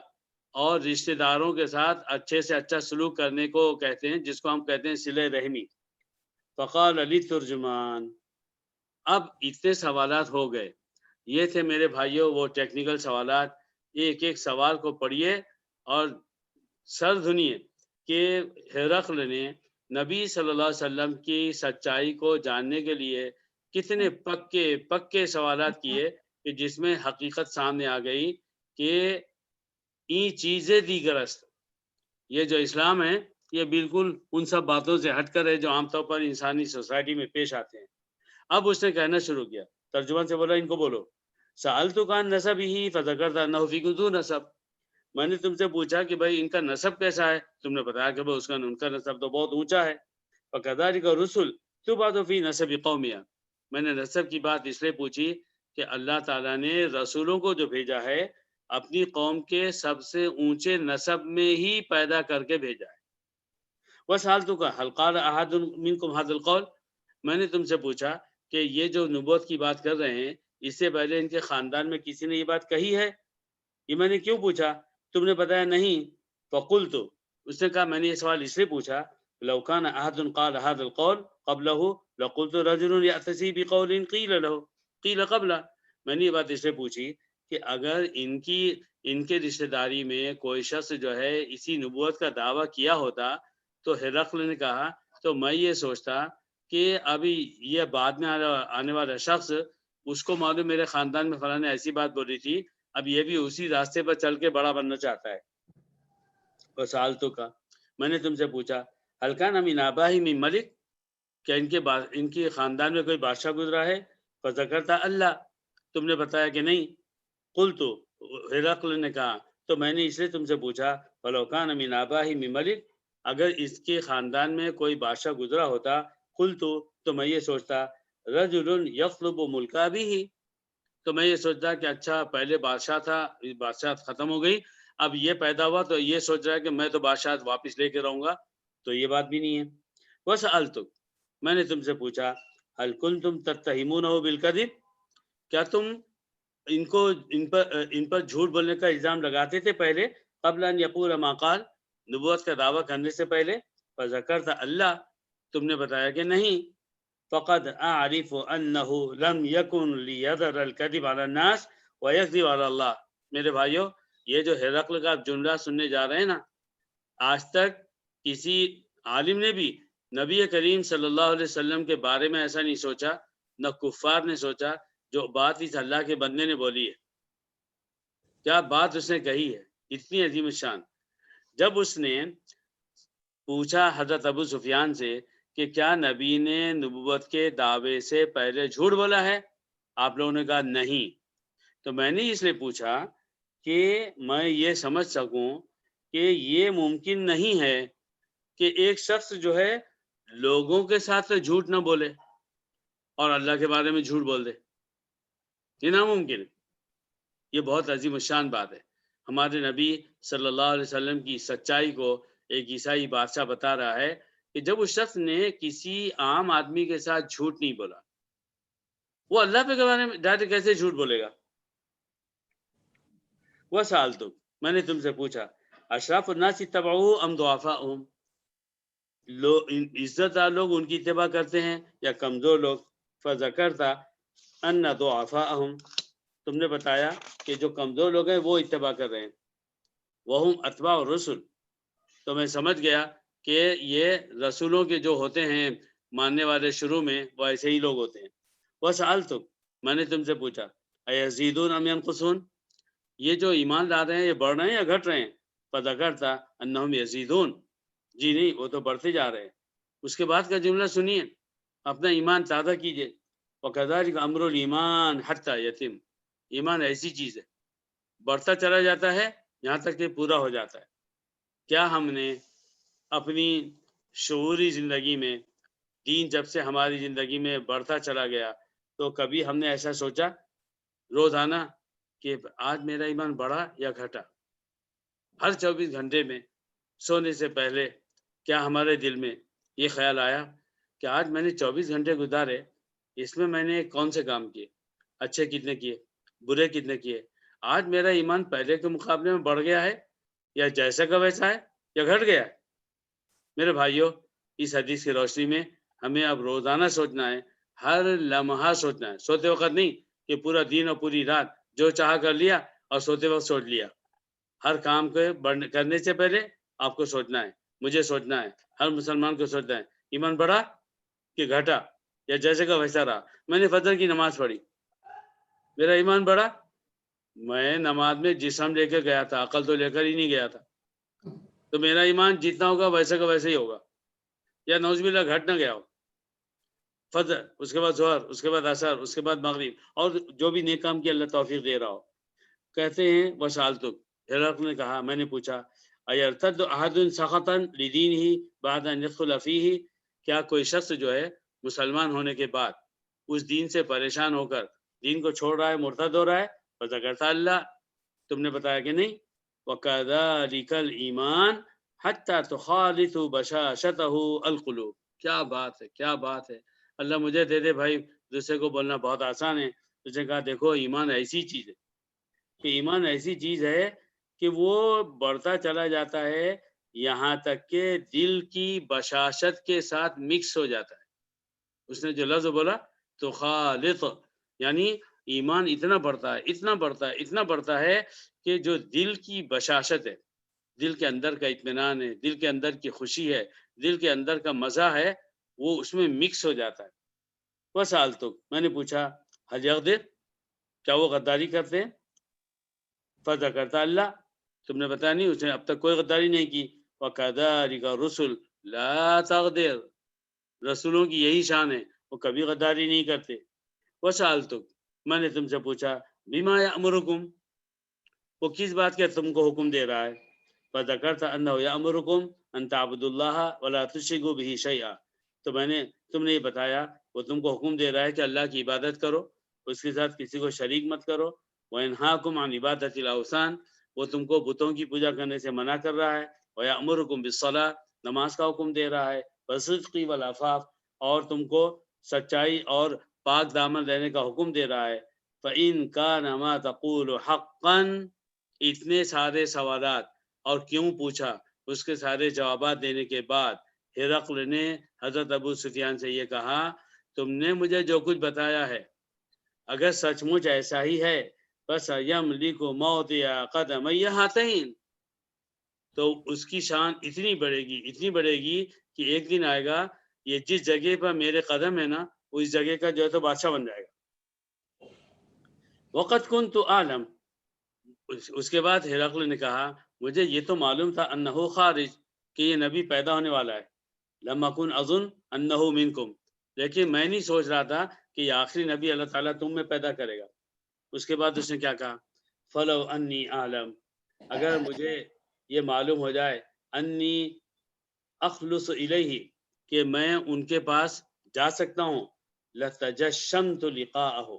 اور رشتہ داروں کے ساتھ اچھے سے اچھا سلوک کرنے کو کہتے ہیں جس کو ہم کہتے ہیں صلہ رحمی۔ فقال علی ترجمان، اب اتنے سوالات ہو گئے، یہ تھے میرے بھائیوں وہ ٹیکنیکل سوالات، ایک ایک سوال کو پڑھیے اور سر دھنیے کہ ہرقل نے نبی صلی اللہ علیہ وسلم کی سچائی کو جاننے کے لیے کتنے پکے سوالات کیے کہ جس میں حقیقت سامنے آ گئی کہ یہ چیزیں دیگرست، یہ جو اسلام ہے یہ بالکل ان سب باتوں سے ہٹ کر ہے جو عام طور پر انسانی سوسائٹی میں پیش آتے ہیں۔ اب اس نے کہنا شروع کیا، ترجمان سے بولا ان کو بولو، سألتک عن نسبہ فذکرت انہ فیکم ذو نسب، میں نے تم سے پوچھا کہ بھائی ان کا نسب کیسا ہے، تم نے بتایا کہ بھائی ان کا نسب تو بہت اونچا ہے۔ فکذلک الرسل تبعث فی نسب قومها، میں نے نسب کی بات اس لیے پوچھی کہ اللہ تعالیٰ نے رسولوں کو جو بھیجا ہے اپنی قوم کے سب سے اونچے نسب میں ہی پیدا کر کے بھیجا ہے۔ وسألتک هل قال احد منکم هذا القول، میں نے تم سے پوچھا کہ یہ جو نبوت کی بات کر رہے ہیں اس سے پہلے ان کے خاندان میں کسی نے یہ بات کہی ہے؟ یہ میں نے کیوں پوچھا؟ تم نے بتایا نہیں۔ فقلت، اس نے کہا میں نے یہ سوال اس لیے پوچھا لو كان احد قال هذا القول قبله لقلت رجل يأتسي بقول قيل له قيل قبله، میں نے یہ بات اس لیے پوچھی کہ اگر ان کے رشتہ داری میں کوئی شخص جو ہے اسی نبوت کا دعویٰ کیا ہوتا تو ہرقل نے کہا تو میں یہ سوچتا کہ ابھی یہ بعد میں آنے والا شخص اس کو معلوم میرے خاندان میں فلاں نے ایسی بات بولی تھی، اب یہ بھی اسی راستے پر چل کے بڑا بننا چاہتا ہے۔ وسالتو کا، میں نے تم سے پوچھا هل كان من آبائهم من ملک، کیا ان کے خاندان میں کوئی بادشاہ گزرا ہے؟ فذکرت اللہ، تم نے بتایا کہ نہیں۔ قلت، ہرقل نے کہا تو میں نے اس لیے تم سے پوچھا فلو كان من آبائهم من ملک، اگر اس کے خاندان میں کوئی بادشاہ گزرا ہوتا قلت تو میں یہ سوچتا رجل یطلب ملکا بھی، تو میں یہ سوچتا کہ اچھا پہلے بادشاہ تھا، بادشاہ ختم ہو گئی، اب یہ پیدا ہوا تو یہ سوچ رہا ہے کہ میں تو بادشاہ واپس لے کے رہوں گا، تو یہ بات بھی نہیں ہے۔ وسألتک، میں نے تم سے پوچھا هل کنتم تتہمونہ بالکذب، کیا تم ان پر جھوٹ بولنے کا الزام لگاتے تھے پہلے قبل ان یقول ما قال، نبوت کا دعویٰ کرنے سے پہلے؟ فذکرت اللہ، تم نے بتایا کہ نہیں۔ فقد اعرف انه لم يكن ليذر الكذب على الناس ويكذب على اللہ، میرے بھائیو یہ جو ہرقل کا جملہ سننے جا رہے ہیں نا، آج تک کسی عالم نے بھی نبی کریم صلی اللہ علیہ وسلم کے بارے میں ایسا نہیں سوچا، نہ کفار نے سوچا، جو بات اس اللہ کے بندے نے بولی ہے، کیا بات اس نے کہی ہے، اتنی عظیم الشان۔ جب اس نے پوچھا حضرت ابو سفیان سے کہ کیا نبی نے نبوت کے دعوے سے پہلے جھوٹ بولا ہے، آپ لوگوں نے کہا نہیں، تو میں نے اس لیے پوچھا کہ میں یہ سمجھ سکوں کہ یہ ممکن نہیں ہے کہ ایک شخص جو ہے لوگوں کے ساتھ جھوٹ نہ بولے اور اللہ کے بارے میں جھوٹ بول دے، یہ ناممکن ہے۔ یہ بہت عظیم الشان بات ہے۔ ہمارے نبی صلی اللہ علیہ وسلم کی سچائی کو ایک عیسائی بادشاہ بتا رہا ہے کہ جب اس شخص نے کسی عام آدمی کے ساتھ جھوٹ نہیں بولا، وہ اللہ کے بارے میں ڈائریکٹ کیسے جھوٹ بولے گا؟ وسألتم، میں نے تم سے پوچھا اشراف الناس اتبعوه ام ضعفاءهم، عزت دار لوگ ان کی اتباع کرتے ہیں یا کمزور لوگ؟ فذکرت ان ضعفاءهم، تم نے بتایا کہ جو کمزور لوگ ہیں وہ اتباع کر رہے ہیں۔ وہم اتباع الرسل، تو میں سمجھ گیا کہ یہ رسولوں کے جو ہوتے ہیں ماننے والے شروع میں وہ ایسے ہی لوگ ہوتے ہیں۔ وسألتم، میں نے تم سے پوچھا ایزیدون ام ینقصون، یہ جو ایمان لا رہے ہیں یہ بڑھ رہے ہیں یا گھٹ رہے ہیں؟ فذکرت انہم یزیدون، جی نہیں وہ تو بڑھتے جا رہے ہیں۔ اس کے بعد کا جملہ سنیے، اپنا ایمان تازہ کیجئے۔ وَكَذَلِكَ أَمْرُ الْإِيمَانِ حَتَّى يَتِمَّ، ایمان ایسی چیز ہے بڑھتا چلا جاتا ہے یہاں تک کہ پورا ہو جاتا ہے۔ کیا ہم نے اپنی شعوری زندگی میں دین جب سے ہماری زندگی میں بڑھتا چلا گیا تو کبھی ہم نے ایسا سوچا روزانہ کہ آج میرا ایمان بڑھا یا گھٹا؟ ہر 24 گھنٹے میں سونے سے پہلے کیا ہمارے دل میں یہ خیال آیا کہ آج میں نے 24 گھنٹے گزارے، اس میں میں نے کون سے کام کیے، اچھے کتنے کیے، برے کتنے کیے؟ آج میرا ایمان پہلے کے مقابلے میں بڑھ گیا ہے یا جیسا کا ویسا ہے یا گھٹ گیا ہے؟ میرے بھائیوں، اس حدیث کی روشنی میں ہمیں اب روزانہ سوچنا ہے، ہر لمحہ سوچنا ہے، سوتے وقت نہیں کہ پورا دن اور پوری رات جو چاہا کر لیا اور سوتے وقت سوچ لیا۔ ہر کام کو کرنے سے پہلے آپ کو سوچنا ہے، مجھے سوچنا ہے، ہر مسلمان کو سوچنا ہے ایمان بڑھا کہ گھٹا یا جیسے کا ویسا رہا۔ میں نے فجر کی نماز پڑھی، میرا ایمان بڑھا، میں نماز میں جسم لے کے گیا تھا، عقل تو لے کر ہی نہیں گیا تھا، تو میرا ایمان جتنا ہوگا ویسے کا ویسے ہی ہوگا، یا نعوذ باللہ گھٹ نہ گیا ہو۔ فجر، اس کے بعد ظہر، اس کے بعد عصر، اس کے بعد مغرب، اور جو بھی نیک کام کی اللہ توفیق دے رہا ہو۔ کہتے ہیں وسألتک، ہرقل نے کہا میں نے پوچھا ایرتد احد سخطا لدینہ بعد ان يدخل فیہ، کیا کوئی شخص جو ہے مسلمان ہونے کے بعد اس دین سے پریشان ہو کر دین کو چھوڑ رہا ہے، مرتد ہو رہا ہے؟ فذکرت اللہ، تم نے بتایا کہ نہیں. وَكَذَلِكَ الْإِيمَانُ حَتَّى تُخَالِطُ بَشَاشَتَهُ الْقُلُوبُ. کیا بات ہے، کیا بات ہے. اللہ مجھے دے دے بھائی، دوسرے کو بولنا بہت آسان ہے. اس نے کہا دیکھو ایمان ایسی چیز ہے کہ ایمان ایسی چیز ہے کہ وہ بڑھتا چلا جاتا ہے یہاں تک کہ دل کی بشاشت کے ساتھ مکس ہو جاتا ہے. اس نے جو لفظ بولا تو خالط، یعنی ایمان اتنا بڑھتا ہے، اتنا بڑھتا ہے، اتنا بڑھتا ہے کہ جو دل کی بشاشت ہے، دل کے اندر کا اطمینان ہے، دل کے اندر کی خوشی ہے، دل کے اندر کا مزہ ہے، وہ اس میں مکس ہو جاتا ہے. وہ سال تو میں نے پوچھا حج یغدر، کیا وہ غداری کرتے ہیں؟ فضا کرتا اللہ، تم نے بتایا نہیں، اس نے اب تک کوئی غداری نہیں کی. وَكَذَلِكَ الرُّسُلُ لَا تَغْدِرُ، رسولوں کی یہی شان ہے، وہ کبھی غداری نہیں کرتے. وَسَأَلْتُكَ، میں نے تم سے پوچھا بِمَا يَأْمُرُكُمْ، وہ کس بات کا تم کو حکم دے رہا ہے؟ فَذَكَرْتَ أَنَّهُ يَأْمُرُكُمْ أَن تَعْبُدُوا اللَّهَ وَلَا تُشْرِكُوا بِهِ شَيْئًا. تو تم نے یہ بتایا وہ تم کو حکم دے رہا ہے کہ اللہ کی عبادت کرو، اس کے ساتھ کسی کو شریک مت کرو. وَيَنْهَاكُمْ عَنْ عِبَادَةِ الْأَوْثَانِ، وہ تم کو بتوں کی پوجا کرنے سے منع کر رہا ہے. وَيَأْمُرُكُمْ بِالصَّلَاةِ، نماز کا حکم دے رہا ہے. وَالصِّدْقِ وَالْعَفَافِ، اور تم کو سچائی اور پاک دامن رہنے کا حکم دے رہا ہے. فَإِنْ كَانَ مَا تَقُولُ حَقًّا، اتنے سارے سوالات اور کیوں پوچھا، اس کے سارے جوابات دینے کے بعد ہرقل نے حضرت ابو سفیان سے یہ کہا تم نے مجھے جو کچھ بتایا ہے اگر سچ مچ ایسا ہی ہے بس یملک موضع قدمی ہاتین، تو اس کی شان اتنی بڑھے گی کہ ایک دن آئے گا یہ جس جگہ پر میرے قدم ہے نا، اس جگہ کا جو ہے تو بادشاہ بن جائے گا. وقت کنت عالم، اس کے بعد ہرقل نے کہا مجھے یہ تو معلوم تھا انہو خارج، کہ یہ نبی پیدا ہونے والا ہے. لم اکن اظن انہو منکم، لیکن میں نہیں سوچ رہا تھا کہ یہ آخری نبی اللہ تعالیٰ تم میں پیدا کرے گا. اس کے بعد اس نے کیا کہا؟ فلو انی عالم، اگر مجھے یہ معلوم ہو جائے انی اخلص الیہ، کہ میں ان کے پاس جا سکتا ہوں، لتجشمت لقاءہ،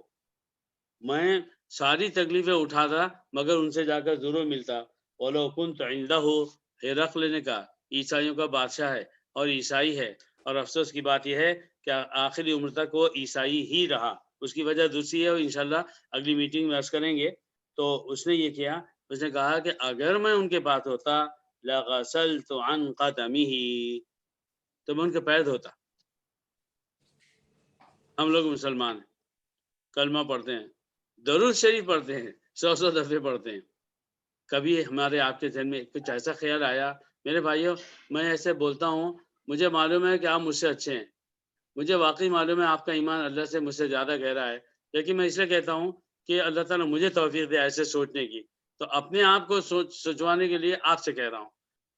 میں ساری تکلیفیں اٹھاتا مگر ان سے جا کر ضرور ملتا. ولو کنت عندہ، ہرقل نے کہا عیسائیوں کا بادشاہ ہے اور عیسائی ہے، اور افسوس کی بات یہ ہے کہ آخری عمر تک وہ عیسائی ہی رہا. اس کی وجہ دوسری ہے، انشاءاللہ اگلی میٹنگ میں عرض کریں گے. تو اس نے یہ کیا، اس نے کہا کہ اگر میں ان کے پاس ہوتا لغسلت عن قدمہ، تو میں ان کے پیر دھوتا. ہم لوگ مسلمان ہیں، کلمہ پڑھتے ہیں، درود شریف پڑھتے ہیں، 100 دفعے پڑھتے ہیں. کبھی ہمارے آپ کے ذہن میں کچھ ایسا خیال آیا میرے بھائیوں، میں ایسے بولتا ہوں، مجھے معلوم ہے کہ آپ مجھ سے اچھے ہیں، مجھے واقعی معلوم ہے آپ کا ایمان اللہ سے مجھ سے زیادہ گہرا ہے، لیکن میں اس لیے کہتا ہوں کہ اللہ تعالیٰ مجھے توفیق دے ایسے سوچنے کی. تو اپنے آپ کو سوچوانے کے لیے آپ سے کہہ رہا ہوں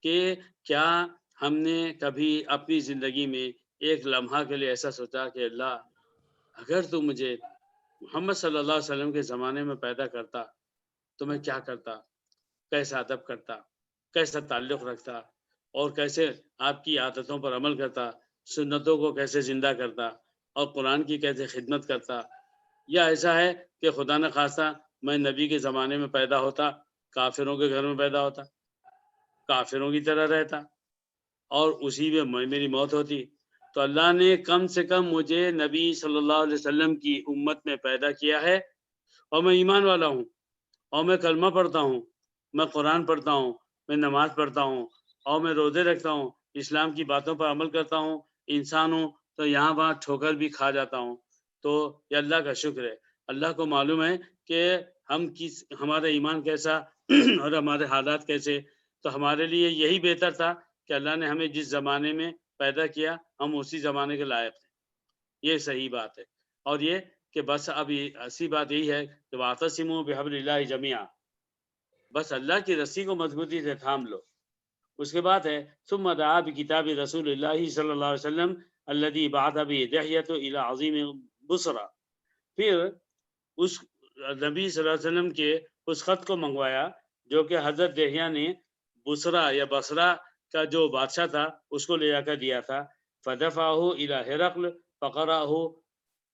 کہ کیا ہم نے کبھی اپنی زندگی میں ایک لمحہ کے لیے ایسا سوچا کہ اللہ اگر تو مجھے محمد صلی اللہ علیہ وسلم کے زمانے میں پیدا کرتا تو میں کیا کرتا، کیسا ادب کرتا، کیسا تعلق رکھتا، اور کیسے آپ کی عادتوں پر عمل کرتا، سنتوں کو کیسے زندہ کرتا، اور قرآن کی کیسے خدمت کرتا. یا ایسا ہے کہ خدا نہ خواستہ میں نبی کے زمانے میں پیدا ہوتا، کافروں کے گھر میں پیدا ہوتا، کافروں کی طرح رہتا، اور اسی میں میری موت ہوتی. تو اللہ نے کم سے کم مجھے نبی صلی اللہ علیہ وسلم کی امت میں پیدا کیا ہے، اور میں ایمان والا ہوں، اور میں کلمہ پڑھتا ہوں، میں قرآن پڑھتا ہوں، میں نماز پڑھتا ہوں، اور میں روزے رکھتا ہوں، اسلام کی باتوں پر عمل کرتا ہوں. انسان ہوں تو یہاں وہاں ٹھوکر بھی کھا جاتا ہوں. تو یہ اللہ کا شکر ہے. اللہ کو معلوم ہے کہ ہمارا ایمان کیسا اور ہمارے حالات کیسے. تو ہمارے لیے یہی بہتر تھا کہ اللہ نے ہمیں جس زمانے میں پیدا کیا ہم اسی زمانے کے لائق ہیں. یہ صحیح بات ہے. اور یہ کہ بس اب اسی بات یہی ہے کہ واعتصموا بحبل اللہ جمیعا، بس اللہ کی رسی کو مضبوطی سے تھام لو. اس کے بعد ہے ثم دعا بکتاب رسول اللہ صلی اللہ علیہ وسلم الذی بعث به دحیۃ الی عظیم بصرہ، پھر اس نبی صلی اللہ علیہ وسلم کے اس خط کو منگوایا جو کہ حضرت دحیہ نے بصرہ یا بصرہ کا جو بادشاہ تھا اس کو لے جا کر دیا تھا. فدفعہ الی ہرقل فقرأہ،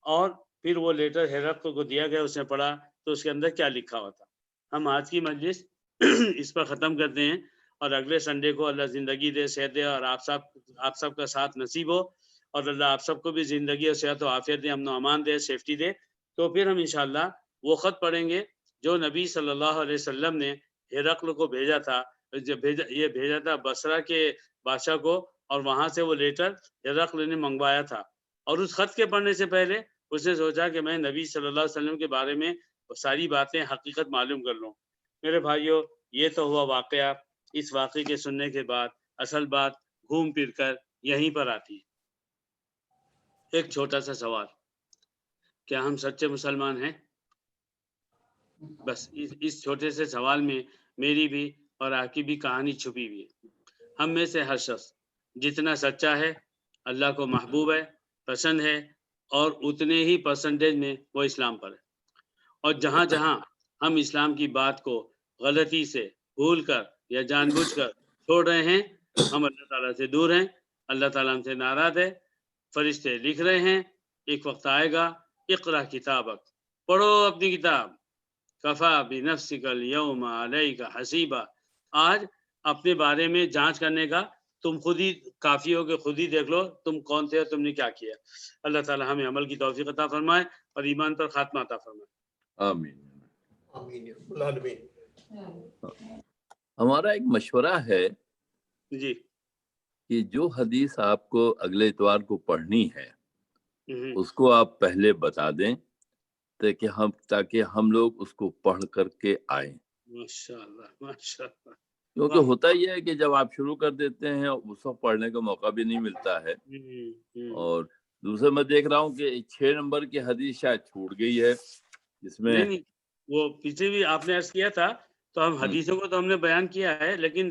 اور پھر وہ لیٹر ہرقل کو دیا گیا، اس نے پڑھا تو اس کے اندر کیا لکھا ہوا تھا. ہم آج کی مجلس اس پر ختم کرتے ہیں، اور اگلے سنڈے کو اللہ زندگی دے، صحت دے، اور آپ سب کا ساتھ نصیب ہو، اور اللہ آپ سب کو بھی زندگی اور صحت و عافیت دے، امن و امان دے، سیفٹی دے. تو پھر ہم انشاءاللہ وہ خط پڑھیں گے جو نبی صلی اللہ علیہ وسلم نے ہرقل کو بھیجا تھا. یہ بھیجا تھا بصرہ کے بادشاہ کو، اور وہاں سے وہ لیٹر ہرقل نے منگوایا تھا. اور اس خط کے پڑھنے سے پہلے اس نے سوچا کہ میں نبی صلی اللہ علیہ وسلم کے بارے میں ساری باتیں حقیقت معلوم کر لوں. میرے بھائیوں، یہ تو ہوا واقعہ. اس واقعے کے سننے کے بعد اصل بات گھوم پھر کر یہیں پر آتی ہے. ایک چھوٹا سا سوال، کیا ہم سچے مسلمان ہیں؟ بس اس چھوٹے سے سوال میں میری بھی اور آپ کی بھی کہانی چھپی ہوئی ہے. ہم میں سے ہر شخص جتنا سچا ہے، اللہ کو محبوب ہے، پسند ہے، اور اتنے ہی پرسنٹیج میں وہ اسلام پر ہے. اور جہاں جہاں ہم اسلام کی بات کو غلطی سے بھول کر یا جان بوجھ کر چھوڑ رہے ہیں، ہم اللہ تعالیٰ سے دور ہیں، اللہ تعالیٰ ہم سے ناراض ہے. فرشتے لکھ رہے ہیں ایک وقت آئے گا، اقرا کتابک، پڑھو اپنی کتاب، کفا بنفسک الیوم علیک حسیبا. آج اپنے بارے میں جانچ کرنے کا تم خود ہی کافی ہو کہ خود ہی دیکھ لو تم کون تھے اور تم نے کیا کیا. اللہ تعالیٰ ہمیں عمل کی توفیق عطا فرمائے اور ایمان پر خاتمہ عطا فرمائے. آمین. آمین. ہمارا ایک مشورہ ہے جی کہ جو حدیث آپ کو اگلے اتوار کو پڑھنی ہے اس کو آپ پہلے بتا دیں تاکہ ہم لوگ اس کو پڑھ کر کے آئیں. ماشاءاللہ ماشاءاللہ. کیونکہ ہوتا یہ ہے کہ جب آپ شروع کر دیتے ہیں اس وقت پڑھنے کا موقع بھی نہیں ملتا ہے. اور دوسرے میں دیکھ رہا ہوں کہ 6 نمبر کی حدیث شاید چھوٹ گئی ہے جس میں نہیں وہ پیچھے بھی آپ نے عرض کیا تھا، تو ہم حدیثوں کو تو ہم نے بیان کیا ہے، لیکن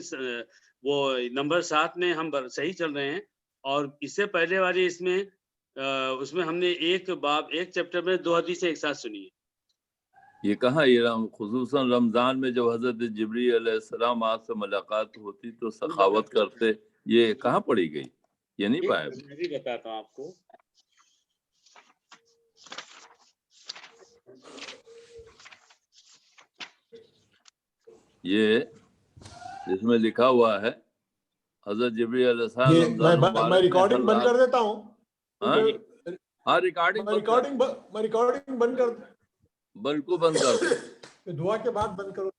وہ نمبر 7 میں ہم صحیح چل رہے ہیں. اور اس سے پہلے والی اس میں ہم نے ایک چیپٹر میں 2 حدیثیں ایک ساتھ سنی ہے. یہ کہاں، یہ خصوصاً رمضان میں جب حضرت جبریل علیہ السلام آپ سے ملاقات ہوتی تو سخاوت کرتے، یہ کہاں پڑھی گئی؟ یہ نہیں پایا. میں بھی بتاتا ہوں آپ کو. یہ اس میں لکھا ہوا ہے حضرت جبریل علیہ السلام. میں ریکارڈنگ بند کر دیتا ہوں. ہاں ریکارڈنگ بند کر بالکل بند کر دیں. دعا کے بعد بند کرو.